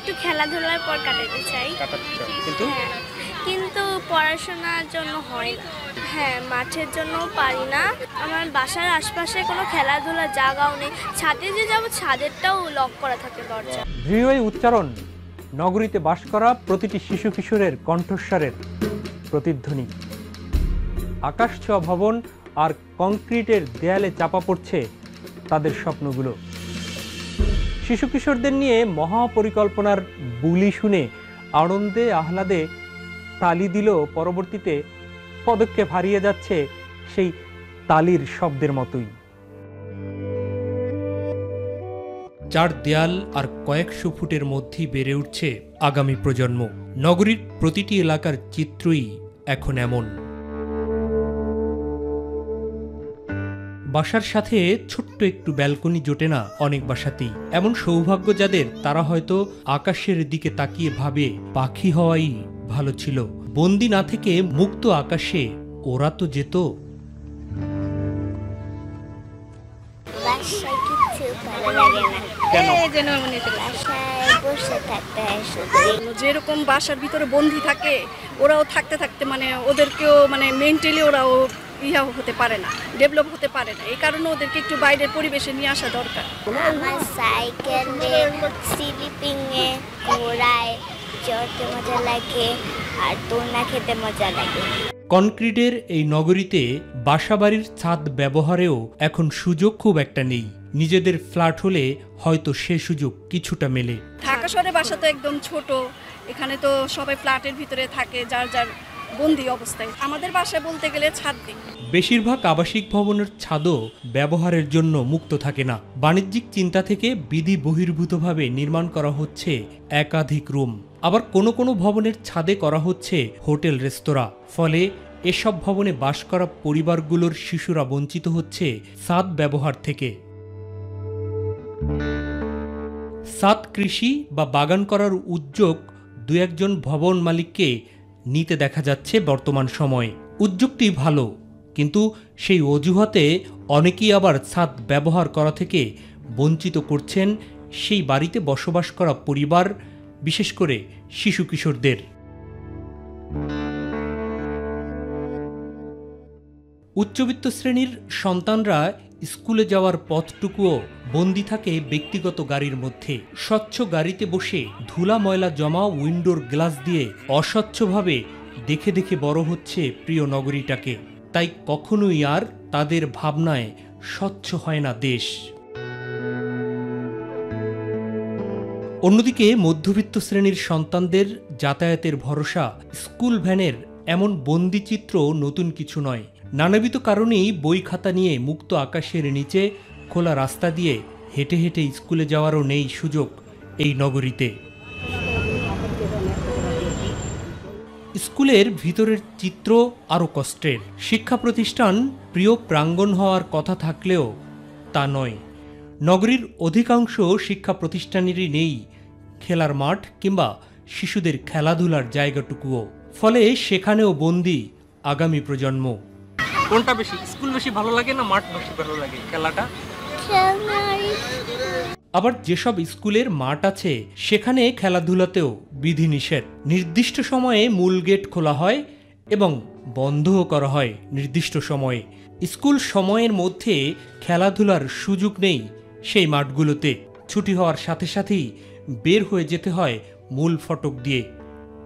একটু খেলাধুলার পর কাটাতে চাই। কিন্তু পড়াশোনার জন্য হয় না। হ্যাঁ, মাঠের জন্য পারি না। আমার বাসার আশপাশে কোনো খেলাধুলার জায়গাও নেই। ছাদে যে যাবো, ছাদেরটাও লক করা থাকে দরজা। দৃঢ় উচ্চারণ নগরীতে বাস করা প্রতিটি শিশু কিশোরের কণ্ঠস্বরের প্রতিধ্বনি। আকাশ ছোঁয়া ভবন আর কংক্রিটের দেয়ালে চাপা পড়ছে তাদের স্বপ্নগুলো। শিশু কিশোরদের নিয়ে মহাপরিকল্পনার বুলি শুনে আনন্দে আহ্লাদে তালি দিল, পরবর্তীতে পদক্ষেপ হারিয়ে যাচ্ছে সেই তালির শব্দের মতোই। চার দেয়াল আর কয়েকশো ফুটের মধ্যেই বেড়ে উঠছে আগামী প্রজন্ম। নগরীর প্রতিটি এলাকার চিত্রই এখন এমন। বাসার সাথে ছোট্ট একটু ব্যালকনি জোটে না অনেক বাসাতেই। এমন সৌভাগ্য যাদের, তারা হয়তো আকাশের দিকে তাকিয়ে ভাবে পাখি হওয়াই ভালো ছিল। বন্দি না থেকে মুক্ত আকাশে ওরা তো যেত। যেরকম বাসার ভিতরে বন্দি থাকে, ওরাও থাকতে থাকতে মানে ওদেরকেও মানে মেন্টালি ওরাও হতে পারে না, ডেভেলপ হতে পারে না। এই কারণে ওদেরকে একটু বাইরের পরিবেশে নিয়ে আসা দরকার। আমার সাইকেলে, স্লিপিং এ, ঘোড়ায় চড়তে মজা লাগে আর দোলনা খেতে মজা লাগে। কনক্রিটের এই নগরীতে বাসাবাড়ির ছাদ ব্যবহারেও এখন সুযোগ খুব একটা নেই। নিজেদের ফ্ল্যাট হলে হয়তো সে সুযোগ কিছুটা মেলে। ঢাকা শহরে বাসা তো একদম ছোট, এখানে তো সবাই ফ্ল্যাটের ভিতরে থাকে, যার যার বন্দি অবস্থায়। আমাদের বাসায় বলতে গেলে ছাদ নেই। বেশিরভাগ আবাসিক ভবনের ছাদও ব্যবহারের জন্য মুক্ত থাকে না। বাণিজ্যিক চিন্তা থেকে বিধি বহির্ভূতভাবে নির্মাণ করা হচ্ছে একাধিক রুম। আবার কোনো কোনো ভবনের ছাদে করা হচ্ছে হোটেল, রেস্তোরাঁ। ফলে এসব ভবনে বাস করা পরিবারগুলোর শিশুরা বঞ্চিত হচ্ছে ছাদ ব্যবহার থেকে। ছাদ কৃষি বা বাগান করার উদ্যোগ দু একজন ভবন মালিককে নিতে দেখা যাচ্ছে বর্তমান সময়ে। উদ্যোগটি ভালো, কিন্তু সেই অজুহাতে অনেকেই আবার ছাদ ব্যবহার করা থেকে বঞ্চিত করছেন সেই বাড়িতে বসবাস করা পরিবার, বিশেষ করে শিশু কিশোরদের। উচ্চবিত্ত শ্রেণীর সন্তানরা স্কুলে যাওয়ার পথটুকুও বন্দি থাকে ব্যক্তিগত গাড়ির মধ্যে। স্বচ্ছ গাড়িতে বসে ধুলা ময়লা জমা উইন্ডোর গ্লাস দিয়ে অস্বচ্ছভাবে দেখে দেখে বড় হচ্ছে প্রিয় নগরীটাকে। তাই কখনোই আর তাদের ভাবনায় স্বচ্ছ হয় না দেশ। অন্যদিকে মধ্যবিত্ত শ্রেণীর সন্তানদের যাতায়াতের ভরসা স্কুল ভ্যানের এমন বন্দিচিত্র নতুন কিছু নয়। নানাবিধ কারণেই বই খাতা নিয়ে মুক্ত আকাশের নিচে খোলা রাস্তা দিয়ে হেঁটে হেঁটে স্কুলে যাওয়ারও নেই সুযোগ এই নগরীতে। স্কুলের ভিতরের চিত্র আরও কষ্টের। শিক্ষা প্রতিষ্ঠান প্রিয় প্রাঙ্গণ হওয়ার কথা থাকলেও তা নয়। নগরীর অধিকাংশ শিক্ষা প্রতিষ্ঠানেরই নেই খেলার মাঠ কিংবা শিশুদের খেলাধুলার জায়গাটুকুও। ফলে সেখানেও বন্দি আগামী প্রজন্ম। কোনটা বেশি, স্কুল বেশি ভালো লাগে না মাঠ বেশি ভালো লাগে খেলাটা? আবার যেসব স্কুলের মাঠ আছে সেখানে খেলাধুলাতেও বিধিনিষেধ। নির্দিষ্ট সময়ে মূল গেট খোলা হয় এবং বন্ধও করা হয় নির্দিষ্ট সময়ে। স্কুল সময়ের মধ্যে খেলাধুলার সুযোগ নেই সেই মাঠগুলোতে। ছুটি হওয়ার সাথে সাথেই বের হয়ে যেতে হয় মূল ফটক দিয়ে,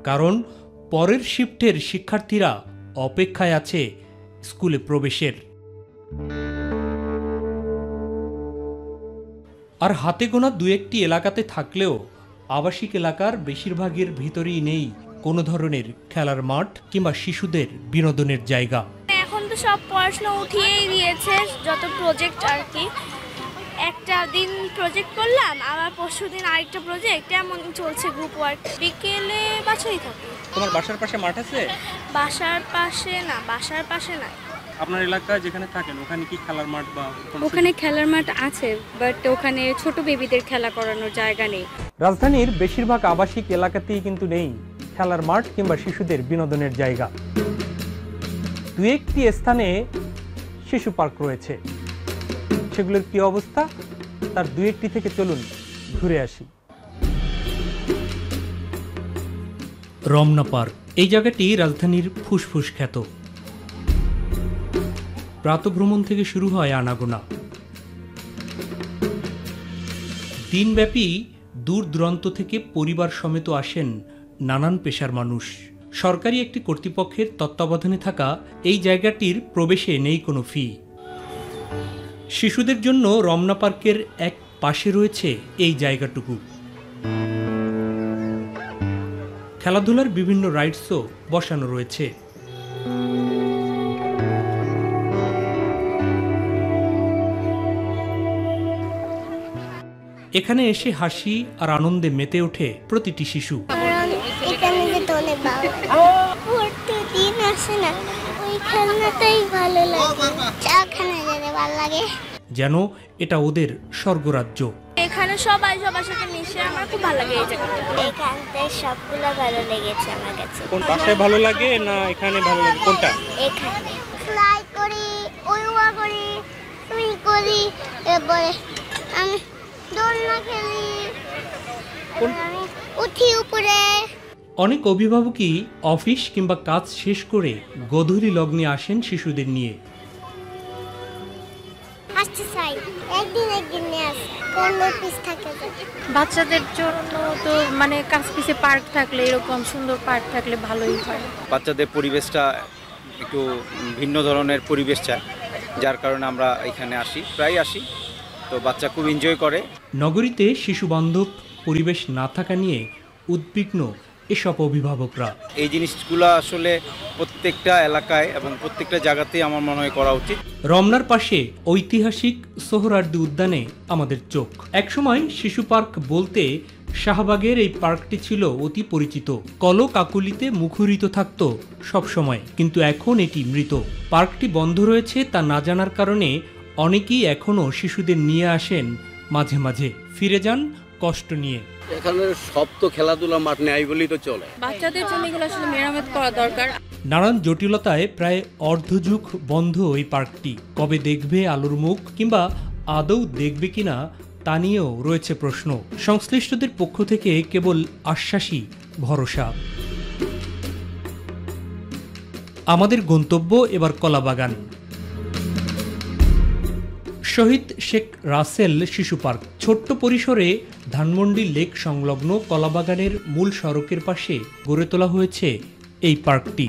কারণ পরের শিফটের শিক্ষার্থীরা অপেক্ষায় আছে স্কুলে প্রবেশের। আর হাতে গোনা দু একটি এলাকাতে থাকলেও আবাসিক এলাকার বেশিরভাগের ভিতরেই নেই কোনো ধরনের খেলার মাঠ কিংবা শিশুদের বিনোদনের জায়গা। এখন তো সব পড়াশোনা উঠিয়েই দিয়েছে, যত প্রজেক্ট আর কি। একটা দিন প্রজেক্ট করলাম, আবার পরশু দিন আরেকটা প্রজেক্ট, এমন চলছে গ্রুপ ওয়ার্ক। বিকেলে বাসায় থাকি। তোমার বাসার পাশে মাঠ আছে? বাসার পাশে না, বাসার পাশে না। আপনার এলাকায় যেখানে থাকেন ওখানে কি খেলার মাঠ বা? ওখানে খেলার মাঠ আছে, বাট ওখানে ছোট বেবিদের খেলা করানোর জায়গা নেই। রাজধানীর বেশিরভাগ আবাসিক এলাকাতেই কিন্তু নেই খেলার মাঠ কিংবা শিশুদের বিনোদনের জায়গা। দু একটি স্থানে শিশু পার্ক রয়েছে। সেগুলোর কি অবস্থা, তার দু একটি থেকে চলুন ঘুরে আসি। রমনা পার্ক এই জায়গাটি রাজধানীর ফুসফুস খ্যাত। প্রাতভ্রমণ থেকে শুরু হয় আনাগোনা। দিনব্যাপী দূর দূরান্ত থেকে পরিবার সমেত আসেন নানান পেশার মানুষ। সরকারি একটি কর্তৃপক্ষের তত্ত্বাবধানে থাকা এই জায়গাটির প্রবেশে নেই কোনো ফি। শিশুদের জন্য রমনা পার্কের এক পাশে রয়েছে এই জায়গাটুকু। খেলাধুলার বিভিন্ন রাইডসও বসানো রয়েছে। এখানে এসে হাসি আর আনন্দে মেতে ওঠে প্রতিটি শিশু। এখানে যেতে অনেক ভালো প্রতিদিন আসে না, ওই খেলনাটাই ভালো লাগে, চাখানে যেতে ভালো লাগে, যেন এটা ওদের স্বর্গরাজ্য। এখানে সবাই সবার সাথে মিশে আমার খুব ভালো লাগে এই জায়গাটা। এখানতে সবগুলো ভালো লেগেছে আমার কাছে। কোন বাসায় ভালো লাগে না এখানে ভালো লাগে, কোনটা? এখানে ফ্লাই করি, উড়া করি, সুই করি, এরপরে আমি দোলনা খেলি, আমি উঠি উপরে। অনেক অভিভাবকই অফিস কিংবা কাজ শেষ করে গোধূলি লগ্নে আসেন শিশুদের নিয়ে। আসতে চাই, একদিন নিয়ে আসে, কোন পিস থাকে। বাচ্চাদের জন্য তো মানে কাছ পিছে পার্ক থাকলে, এরকম সুন্দর পার্ক থাকলে ভালোই হয়। বাচ্চাদের পরিবেশটা একটু ভিন্ন ধরনের পরিবেশ চায়, যার কারণে আমরা এখানে আসি, প্রায় আসি। তো বাচ্চা খুব এনজয় করে। নগরীতে শিশু বান্ধব পরিবেশ না থাকা নিয়ে উদ্বিগ্ন এসব অভিভাবকরা। এই জিনিসগুলো আসলে প্রত্যেকটা এলাকায় এবং প্রত্যেকটা জায়গাতেই আমার মনে হয় করা উচিত। রমনার পাশে ঐতিহাসিক সোহরাওয়ার্দী উদ্যানে আমাদের চোখ। একসময় শিশু পার্ক বলতে শাহবাগের এই পার্কটি ছিল অতি পরিচিত, কলকাকলিতে মুখরিত থাকত সবসময়, কিন্তু এখন এটি মৃত। পার্কটি বন্ধ রয়েছে তা না জানার কারণে অনেকেই এখনও শিশুদের নিয়ে আসেন, মাঝে মাঝে ফিরে যান কষ্ট নিয়ে। এখানে সব তো খেলাধুলা মাঠ নেই বলেই তো চলে। বাচ্চাদের জন্য এগুলো আসলে মেরামত করা দরকার। নানান জটিলতায় প্রায় অর্ধযুগ বন্ধ এই পার্কটি। কবে দেখবে আলোর মুখ, কিংবা আদৌ দেখবে কিনা তা নিয়েও রয়েছে প্রশ্ন। সংশ্লিষ্টদের পক্ষ থেকে কেবল আশ্বাসই ভরসা। আমাদের গন্তব্য এবার কলাবাগান। শহীদ শেখ রাসেল শিশু পার্ক ছোট্ট পরিসরে ধানমন্ডি লেক সংলগ্ন কলাবাগানের মূল সড়কের পাশে গড়ে তোলা হয়েছে এই পার্কটি।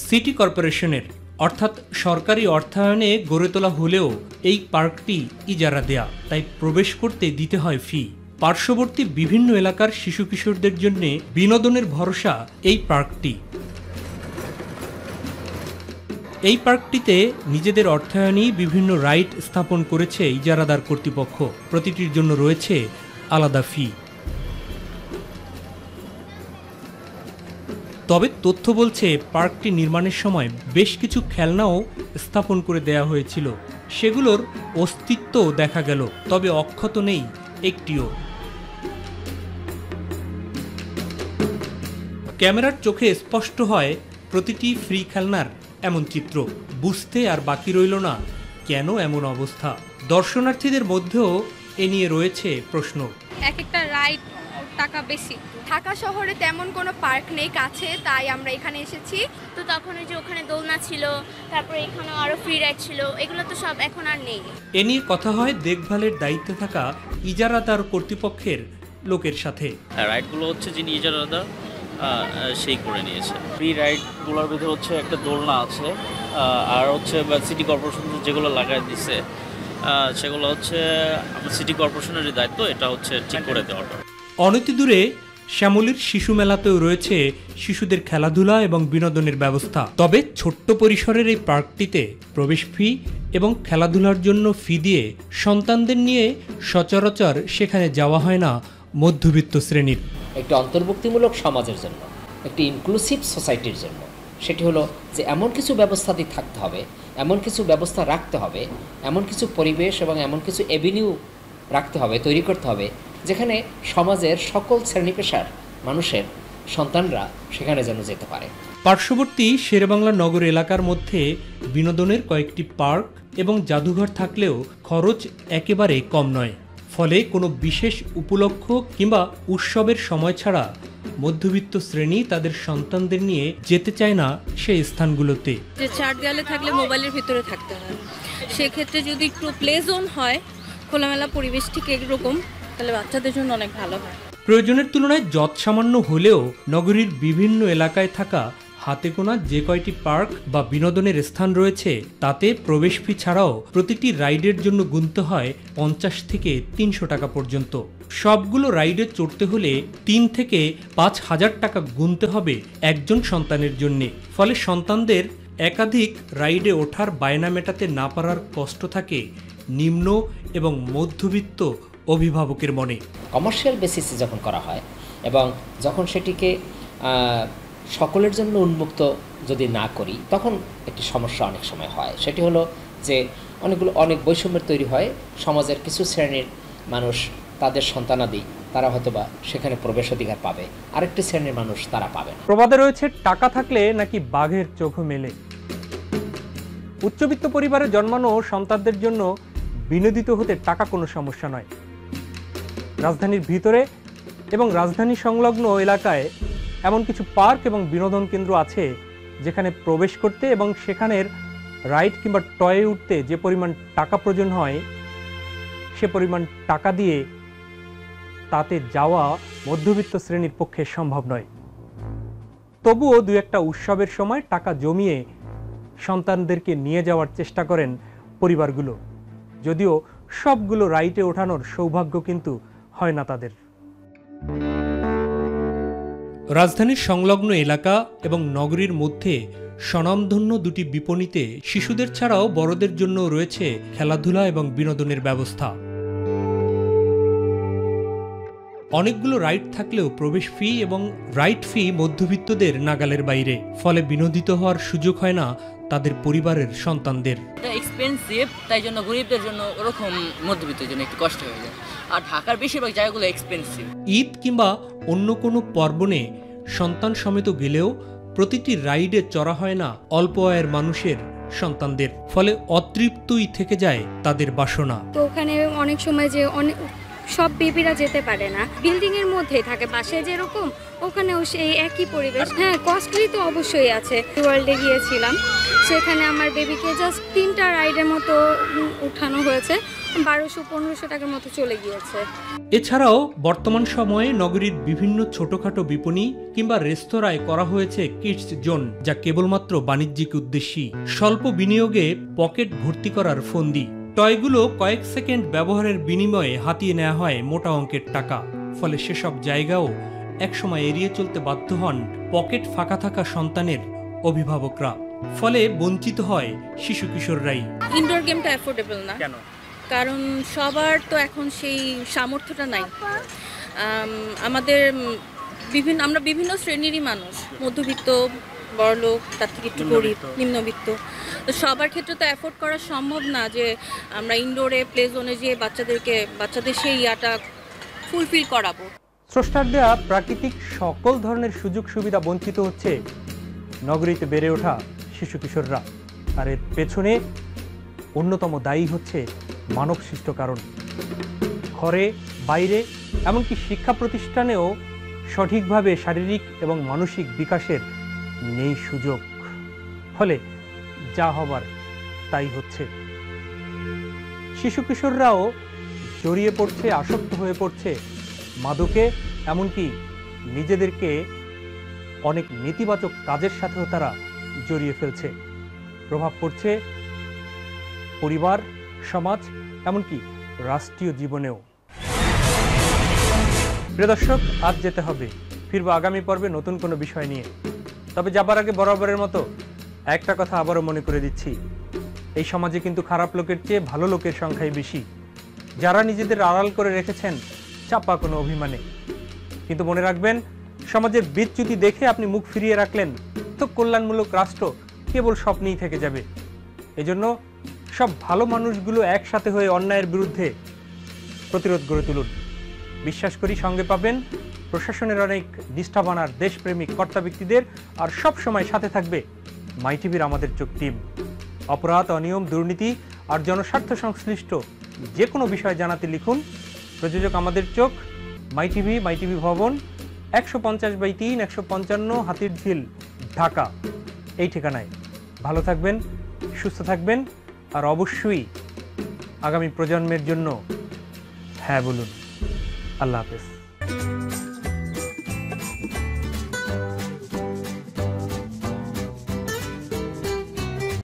সিটি কর্পোরেশনের অর্থাৎ সরকারি অর্থায়নে গড়ে তোলা হলেও এই পার্কটি ইজারা দেয়া, তাই প্রবেশ করতে দিতে হয় ফি। পার্শ্ববর্তী বিভিন্ন এলাকার শিশু কিশোরদের জন্য বিনোদনের ভরসা এই পার্কটি। এই পার্কটিতে নিজেদের অর্থায়নেই বিভিন্ন রাইড স্থাপন করেছে ইজারাদার কর্তৃপক্ষ। প্রতিটির জন্য রয়েছে আলাদা ফি। তবে তথ্য বলছে পার্কটি নির্মাণের সময় বেশ কিছু খেলনাও স্থাপন করে দেয়া হয়েছিল, সেগুলোর অস্তিত্ব দেখা গেল, তবে অক্ষত নেই একটিও। ক্যামেরার চোখে স্পষ্ট হয় প্রতিটি ফ্রি খেলনার এমন চিত্র। বুঝতে আর বাকি রইল না কেন এমন অবস্থা। দর্শনার্থীদের মধ্যেও এ নিয়ে রয়েছে প্রশ্ন। এক একটা রাইড টাকা বেশি। ঢাকা শহরে তেমন কোনো পার্ক নেই কাছে, তাই আমরা এখানে এসেছি। তো তখন ওই যে ওখানে দোলনা ছিল, তারপরে এখানে আরো ফ্রি রাইড ছিল, এগুলো তো সব এখন আর নেই। এ নিয়ে কথা হয় দেখভালের দায়িত্বে থাকা ইজারাদার কর্তৃপক্ষের লোকের সাথে। রাইডগুলো হচ্ছে যিনি ইজারাদার সেই করে নিয়েছে। ফ্রি রাইডগুলোর ভিতরে হচ্ছে একটা দোলনা আছে, আর হচ্ছে সিটি কর্পোরেশন যেগুলো লাগাই দিচ্ছে সেগুলো হচ্ছে সিটি কর্পোরেশনের দায়িত্ব, এটা হচ্ছে ঠিক করে দেওয়াটা। অনতি দূরে শ্যামলীর শিশু মেলাতেও রয়েছে শিশুদের খেলাধুলা এবং বিনোদনের ব্যবস্থা। তবে ছোট্ট পরিসরের এই পার্কটিতে প্রবেশ ফি এবং খেলাধুলার জন্য ফি দিয়ে সন্তানদের নিয়ে সচরাচর সেখানে যাওয়া হয় না মধ্যবিত্ত শ্রেণীর। একটি অন্তর্ভুক্তিমূলক সমাজের জন্য, একটি ইনক্লুসিভ সোসাইটির জন্য, সেটি হলো যে এমন কিছু ব্যবস্থাতেই থাকতে হবে, এমন কিছু ব্যবস্থা রাখতে হবে, এমন কিছু পরিবেশ এবং এমন কিছু এভিনিউ রাখতে হবে, তৈরি করতে হবে, যেখানে সমাজের সকল শ্রেণী পেশার মানুষের সন্তানরা সেখানে যেন যেতে পারে। পার্শ্ববর্তী শেরেবাংলা নগর এলাকার মধ্যে বিনোদনের কয়েকটি পার্ক এবং জাদুঘর থাকলেও খরচ একেবারে কম নয়। ফলে কোনো বিশেষ উপলক্ষ কিংবা উৎসবের সময় ছাড়া মধ্যবিত্ত শ্রেণী তাদের সন্তানদের নিয়ে যেতে চায় না সেই স্থানগুলোতে। যে চার দেয়ালে থাকলে মোবাইলের ভিতরে থাকতে হয়, সেক্ষেত্রে যদি একটু প্লে জোন হয়, খোলামেলা পরিবেশ ঠিক এরকম, তাহলে বাচ্চাদের জন্য অনেক ভালো হয়। প্রয়োজনের তুলনায় যৎসামান্য হলেও নগরীর বিভিন্ন এলাকায় থাকা হাতে গোনা যে কয়টি পার্ক বা বিনোদনের স্থান রয়েছে তাতে প্রবেশ ফি ছাড়াও প্রতিটি রাইডের জন্য গুনতে হয় 50 থেকে 300 টাকা পর্যন্ত। সবগুলো রাইডে চড়তে হলে 3 থেকে 5,000 টাকা গুনতে হবে একজন সন্তানের জন্যে। ফলে সন্তানদের একাধিক রাইডে ওঠার বায়না মেটাতে না পারার কষ্ট থাকে নিম্ন এবং মধ্যবিত্ত অভিভাবকের মনে। কমার্শিয়াল বেসিসে যখন করা হয় এবং যখন সেটিকে সকলের জন্য উন্মুক্ত যদি না করি, তখন একটি সমস্যা অনেক সময় হয়। সেটি হলো যে অনেক বৈষম্যের তৈরি হয়। সমাজের কিছু শ্রেণীর মানুষ তাদের সন্তানাদি তারা হয়তোবা সেখানে প্রবেশ অধিকার পাবে, আরেকটি শ্রেণীর মানুষ তারা পাবে না। প্রবাদে রয়েছে টাকা থাকলে নাকি বাঘের চোখও মেলে। উচ্চবিত্ত পরিবারে জন্মানো সন্তানদের জন্য বিনোদিত হতে টাকা কোনো সমস্যা নয়। রাজধানীর ভিতরে এবং রাজধানী সংলগ্ন এলাকায় এমন কিছু পার্ক এবং বিনোদন কেন্দ্র আছে যেখানে প্রবেশ করতে এবং সেখানের রাইড কিংবা টয়ে উঠতে যে পরিমাণ টাকা প্রয়োজন হয়, সে পরিমাণ টাকা দিয়ে তাতে যাওয়া মধ্যবিত্ত শ্রেণীর পক্ষে সম্ভব নয়। তবুও দু একটা উৎসবের সময় টাকা জমিয়ে সন্তানদেরকে নিয়ে যাওয়ার চেষ্টা করেন পরিবারগুলো, যদিও সবগুলো রাইডে ওঠানোর সৌভাগ্য কিন্তু হয় না তাদের। রাজধানীর সংলগ্ন এলাকা এবং নগরীর মধ্যে স্বনামধন্য দুটি বিপণীতে শিশুদের ছাড়াও বড়দের জন্য রয়েছে খেলাধুলা এবং বিনোদনের ব্যবস্থা। অনেকগুলো রাইড থাকলেও প্রবেশ ফি এবং রাইড ফি মধ্যবিত্তদের নাগালের বাইরে, ফলে বিনোদিত হওয়ার সুযোগ হয় না তাদের পরিবারের সন্তানদের। এটা এক্সপেন্সিভ, তাই জন্য গরিবদের জন্য ওরকম মধ্যবিত্তের জন্য একটু কষ্ট হয়ে যায়। আর ঢাকার বেশিরভাগ জায়গাগুলো এক্সপেন্সিভ। ঈদ কিংবা অন্য কোনো পর্বণে সন্তান সমেত গেলেও প্রতিটি রাইডে চড়া হয় না অল্প আয়ের মানুষের সন্তানদের, ফলে অতৃপ্তই থেকে যায় তাদের বাসনা। তো ওখানে অনেক সময় যে সব বেবিরা যেতে পারে না, বিল্ডিং এর মধ্যে থাকে, পাশে যেরকম ওখানেও সেই একই পরিবেশ। হ্যাঁ, কস্টলি তো অবশ্যই আছে। ওয়ার্ল্ডে গিয়েছিলাম, সেখানে আমার বেবিকে জাস্ট 3টা রাইডের মতো উঠানো হয়েছে, 1200-1500 টাকার মতো চলে গিয়েছে। এছাড়াও বর্তমান সময়ে নগরীর বিভিন্ন ছোটখাটো বিপণী কিংবা রেস্তোরাঁয় করা হয়েছে কিডস জোন, যা কেবলমাত্র বাণিজ্যিক উদ্দেশ্যেই স্বল্প বিনিয়োগে পকেট ভর্তি করার ফন্দি। টয়গুলো কয়েক সেকেন্ড ব্যবহারের বিনিময়ে হাতিয়ে নেওয়া হয় মোটা অঙ্কের টাকা, ফলে সেসব জায়গাও একসময় এড়িয়ে চলতে বাধ্য হন পকেট ফাঁকা থাকা সন্তানের অভিভাবকরা। ফলে বঞ্চিত হয় শিশু কিশোররাই। ইনডোর গেমটা অ্যাফোর্ডেবল না। কেন? কারণ সবার তো এখন সেই সামর্থ্যটা নাই। আমরা বিভিন্ন শ্রেণীরই মানুষ, মধ্যবিত্ত, বড়লোক, তার থেকে একটু গরিব, নিম্নবিত্ত। তো সবার ক্ষেত্রে তো অ্যাফোর্ড করা সম্ভব না যে আমরা ইনডোরে প্লে জোনে যেয়ে বাচ্চাদের সেই ইয়াটা ফুলফিল করাবো। স্রষ্টার দেয়া প্রাকৃতিক সকল ধরনের সুযোগ সুবিধা বঞ্চিত হচ্ছে নগরীতে বেড়ে ওঠা শিশু কিশোররা, আর এর পেছনে অন্যতম দায়ী হচ্ছে মানব সৃষ্ট কারণ। ঘরে, বাইরে, এমনকি শিক্ষা প্রতিষ্ঠানেও সঠিকভাবে শারীরিক এবং মানসিক বিকাশের নেই সুযোগ, ফলে যা হবার তাই হচ্ছে। শিশু কিশোররাও জড়িয়ে পড়ছে, আসক্ত হয়ে পড়ছে মাদকে, এমনকি নিজেদেরকে অনেক নেতিবাচক কাজের সাথেও তারা জড়িয়ে ফেলছে। প্রভাব পড়ছে পরিবার, সমাজ, এমনকি রাষ্ট্রীয় জীবনেও। প্রিয় দর্শক, আজ যেতে হবে, ফিরবো আগামী পর্বে নতুন কোনো বিষয় নিয়ে। তবে যাবার আগে বরাবরের মতো একটা কথা আবারও মনে করে দিচ্ছি, এই সমাজে কিন্তু খারাপ লোকের চেয়ে ভালো লোকের সংখ্যাই বেশি, যারা নিজেদের আড়াল করে রেখেছেন চাপা কোনো অভিমানে। কিন্তু মনে রাখবেন, সমাজের বিচ্যুতি দেখে আপনি মুখ ফিরিয়ে রাখলেন তো কল্যাণমূলক রাষ্ট্র কেবল স্বপ্নেই থেকে যাবে। এজন্য সব ভালো মানুষগুলো একসাথে হয়ে অন্যায়ের বিরুদ্ধে প্রতিরোধ গড়ে তুলুন। বিশ্বাস করি সঙ্গে পাবেন প্রশাসনের অনেক নিষ্ঠাবান আর দেশপ্রেমিক কর্তা ব্যক্তিদের, আর সব সময় সাথে থাকবে মাই টিভির আমাদের চোখ টিম। অপরাধ, অনিয়ম, দুর্নীতি আর জনস্বার্থ সংশ্লিষ্ট যে কোনো বিষয় জানাতে লিখুন প্রযোজক আমাদের চোখ, মাই টিভি ভবন, 150/3, 155 হাতিরঝিল, ঢাকা। এই ঠিকানায়। ভালো থাকবেন, সুস্থ থাকবেন, আর অবশ্যই আগামী প্রজন্মের জন্য হ্যাঁ বলুন। আল্লাহ হাফেজ।